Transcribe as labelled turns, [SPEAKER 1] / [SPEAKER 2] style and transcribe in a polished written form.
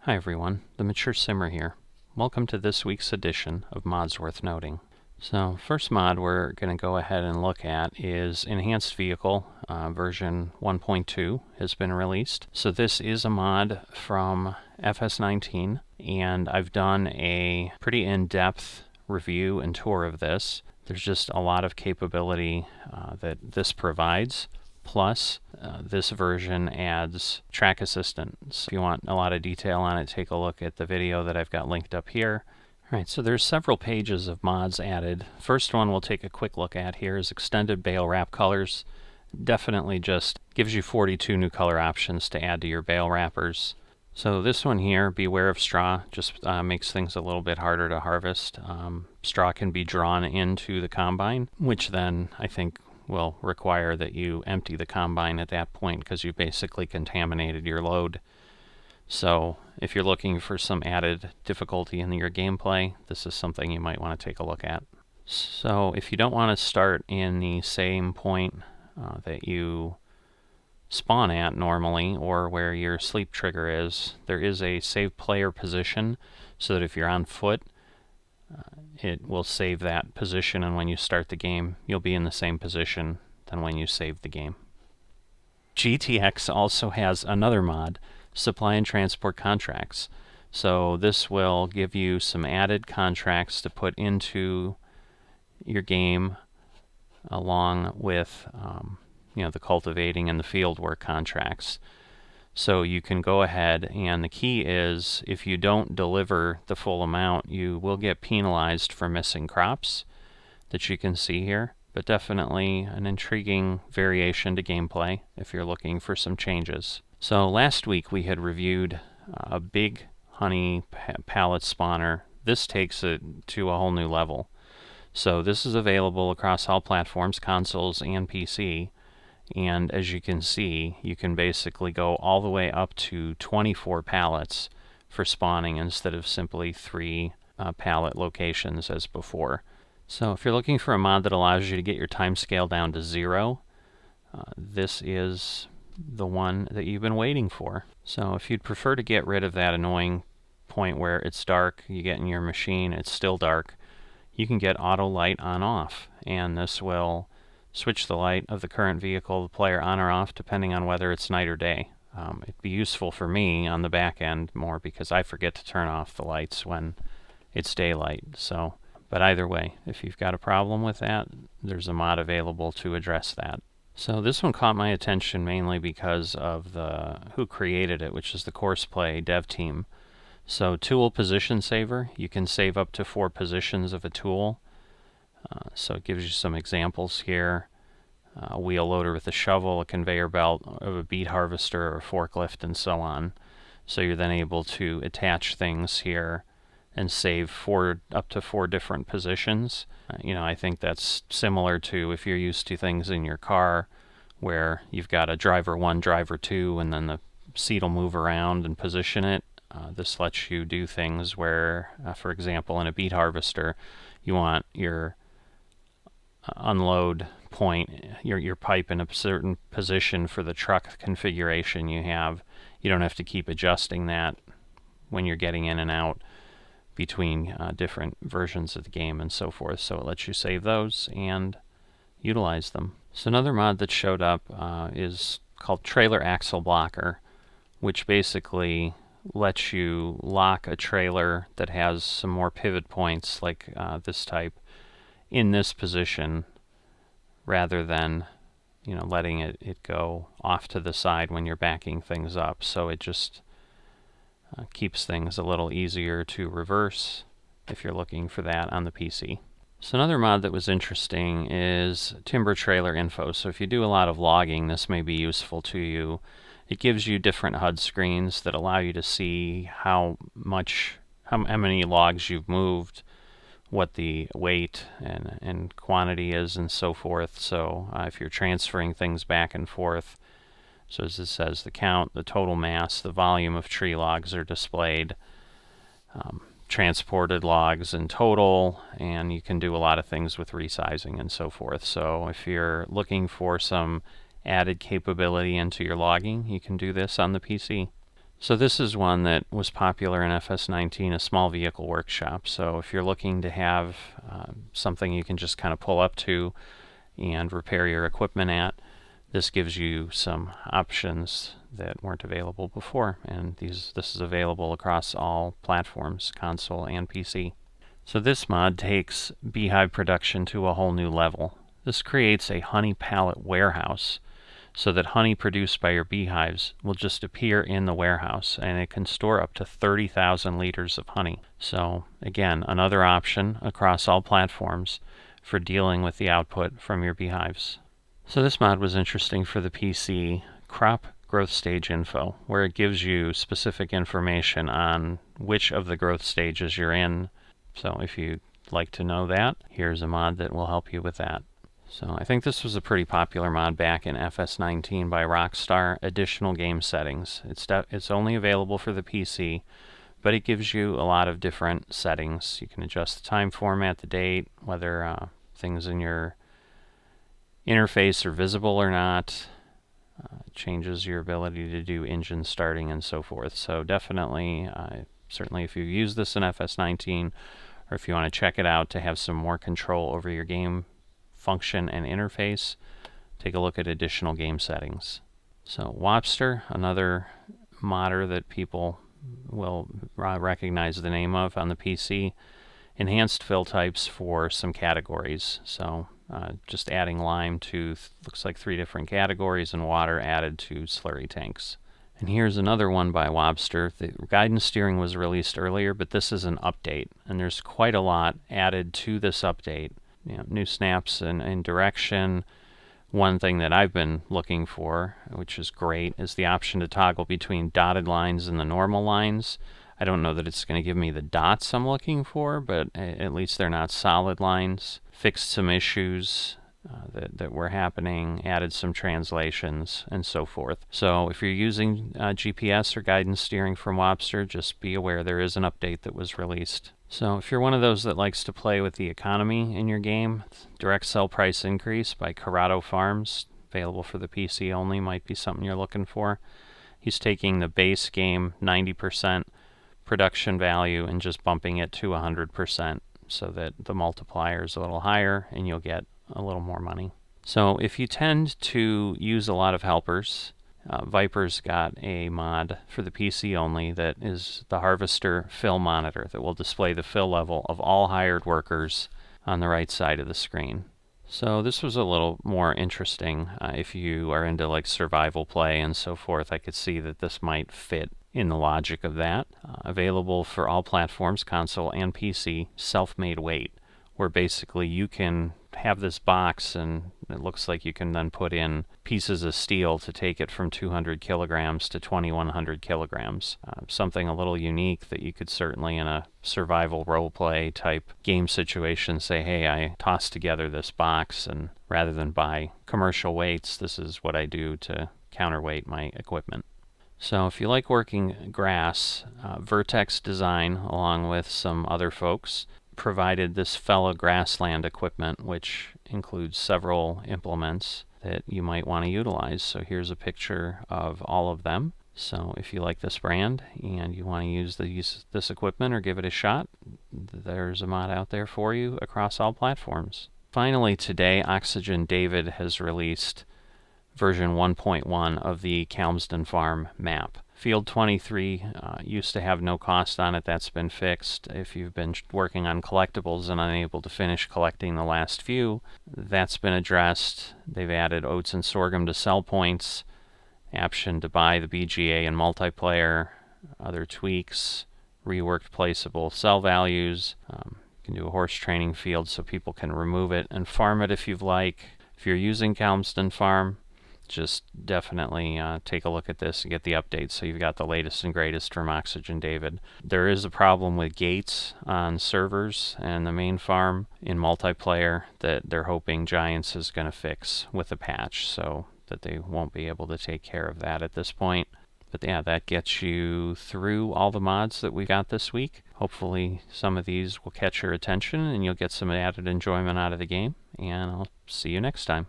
[SPEAKER 1] Hi everyone, the Mature Simmer here. Welcome to this week's edition of Mods Worth Noting. So first mod we're going to go ahead and look at is Enhanced Vehicle, version 1.2 has been released. So this is a mod from FS22 and I've done a pretty in-depth review and tour of this. There's just a lot of capability that this provides. Plus, this version adds track assistance. If you want a lot of detail on it, take a look at the video that I've got linked up here. Alright, so there's several pages of mods added. First one we'll take a quick look at here is Extended Bale Wrap Colors. Definitely just gives you 42 new color options to add to your bale wrappers. So this one here, Beware of Straw, just makes things a little bit harder to harvest. Straw can be drawn into the combine, which then I think will require that you empty the combine at that point because you basically contaminated your load. So if you're looking for some added difficulty in your gameplay, this is something you might want to take a look at. So if you don't want to start in the same point that you spawn at normally or where your sleep trigger is, there is a save player position so that if you're on foot, it will save that position, and when you start the game, you'll be in the same position than when you saved the game. GTX also has another mod, Supply and Transport Contracts. So this will give you some added contracts to put into your game along with the cultivating and the field work contracts. So you can go ahead, and the key is if you don't deliver the full amount, you will get penalized for missing crops that you can see here, but definitely an intriguing variation to gameplay if you're looking for some changes. So last week we had reviewed a big honey pallet spawner. This takes it to a whole new level. So this is available across all platforms, consoles and PC. And as you can see, you can basically go all the way up to 24 pallets for spawning instead of simply 3 pallet locations as before. So if you're looking for a mod that allows you to get your time scale down to 0, this is the one that you've been waiting for. So if you'd prefer to get rid of that annoying point where it's dark, you get in your machine, it's still dark, you can get AutoLight on off, and this will switch the light of the current vehicle, the player, on or off depending on whether it's night or day. It'd be useful for me on the back end more because I forget to turn off the lights when it's daylight. So, but either way, if you've got a problem with that, there's a mod available to address that. So this one caught my attention mainly because of who created it, which is the Courseplay dev team. So Tool Position Saver, you can save up to 4 positions of a tool. So it gives you some examples here. A wheel loader with a shovel, a conveyor belt of a beet harvester or a forklift, and so on. So you're then able to attach things here and save up to 4 different positions. I think that's similar to if you're used to things in your car where you've got a driver 1, driver 2, and then the seat will move around and position it. This lets you do things where, for example, in a beet harvester, you want your unload point, your pipe in a certain position for the truck configuration you have. You don't have to keep adjusting that when you're getting in and out between different versions of the game and so forth. So it lets you save those and utilize them. So another mod that showed up is called Trailer Axle Blocker, which basically lets you lock a trailer that has some more pivot points like this type in this position rather than letting it go off to the side when you're backing things up. So it just keeps things a little easier to reverse if you're looking for that on the PC. So another mod that was interesting is Timber Trailer Info. So if you do a lot of logging, this may be useful to you. It gives you different HUD screens that allow you to see how many logs you've moved, what the weight and quantity is, and so forth. So if you're transferring things back and forth, so as it says, the count, the total mass, the volume of tree logs are displayed, transported logs in total, and you can do a lot of things with resizing and so forth. So if you're looking for some added capability into your logging, you can do this on the PC. So this is one that was popular in FS19, a small vehicle workshop. So if you're looking to have something you can just kind of pull up to and repair your equipment at, this gives you some options that weren't available before, and this is available across all platforms, console and PC. So this mod takes beehive production to a whole new level. This creates a honey pallet warehouse so that honey produced by your beehives will just appear in the warehouse, and it can store up to 30,000 liters of honey. So again, another option across all platforms for dealing with the output from your beehives. So this mod was interesting for the PC. Crop growth stage info, where it gives you specific information on which of the growth stages you're in. So if you'd like to know that, here's a mod that will help you with that. So I think this was a pretty popular mod back in FS19 by Rockstar. Additional game settings. It's only available for the PC, but it gives you a lot of different settings. You can adjust the time format, the date, whether things in your interface are visible or not. Changes your ability to do engine starting and so forth. So definitely, certainly if you use this in FS19, or if you want to check it out to have some more control over your game function and interface, take a look at additional game settings. So Wobster, another modder that people will recognize the name of on the PC. Enhanced fill types for some categories. So just adding lime to looks like 3 different categories, and water added to slurry tanks. And here's another one by Wobster. The guidance steering was released earlier, but this is an update, and there's quite a lot added to this update. New snaps and direction. One thing that I've been looking for, which is great, is the option to toggle between dotted lines and the normal lines. I don't know that it's going to give me the dots I'm looking for, but at least they're not solid lines. Fixed some issues that were happening, added some translations, and so forth. So if you're using GPS or guidance steering from Wobster, just be aware there is an update that was released. So if you're one of those that likes to play with the economy in your game, Direct Sell Price Increase by Corrado Farms, available for the PC only, might be something you're looking for. He's taking the base game 90% production value and just bumping it to 100% so that the multiplier is a little higher and you'll get a little more money. So if you tend to use a lot of helpers, Viper's got a mod for the PC only that is the Harvester Fill Monitor that will display the fill level of all hired workers on the right side of the screen. So this was a little more interesting if you are into like survival play and so forth. I could see that this might fit in the logic of that. Available for all platforms, console and PC, SelfMade Weight, where basically you can have this box and it looks like you can then put in pieces of steel to take it from 200 kilograms to 2100 kilograms. Something a little unique that you could certainly in a survival roleplay type game situation say, hey, I tossed together this box, and rather than buy commercial weights, this is what I do to counterweight my equipment. So if you like working grass, Vertex Design, along with some other folks, provided this fellow Grassland equipment, which includes several implements that you might want to utilize. So here's a picture of all of them. So if you like this brand and you want to use this equipment or give it a shot, there's a mod out there for you across all platforms. Finally today, Oxygen David has released version 1.1 of the Calmsden Farm map. Field 23 used to have no cost on it. That's been fixed. If you've been working on collectibles and unable to finish collecting the last few, that's been addressed. They've added oats and sorghum to sell points, option to buy the BGA and multiplayer, other tweaks, reworked placeable sell values. You can do a horse training field so people can remove it and farm it if you'd like. If you're using Calmsden Farm, just definitely take a look at this and get the updates so you've got the latest and greatest from Oxygen David. There is a problem with gates on servers and the main farm in multiplayer that they're hoping Giants is going to fix with a patch so that they won't be able to take care of that at this point. But yeah, that gets you through all the mods that we got this week. Hopefully some of these will catch your attention and you'll get some added enjoyment out of the game, and I'll see you next time.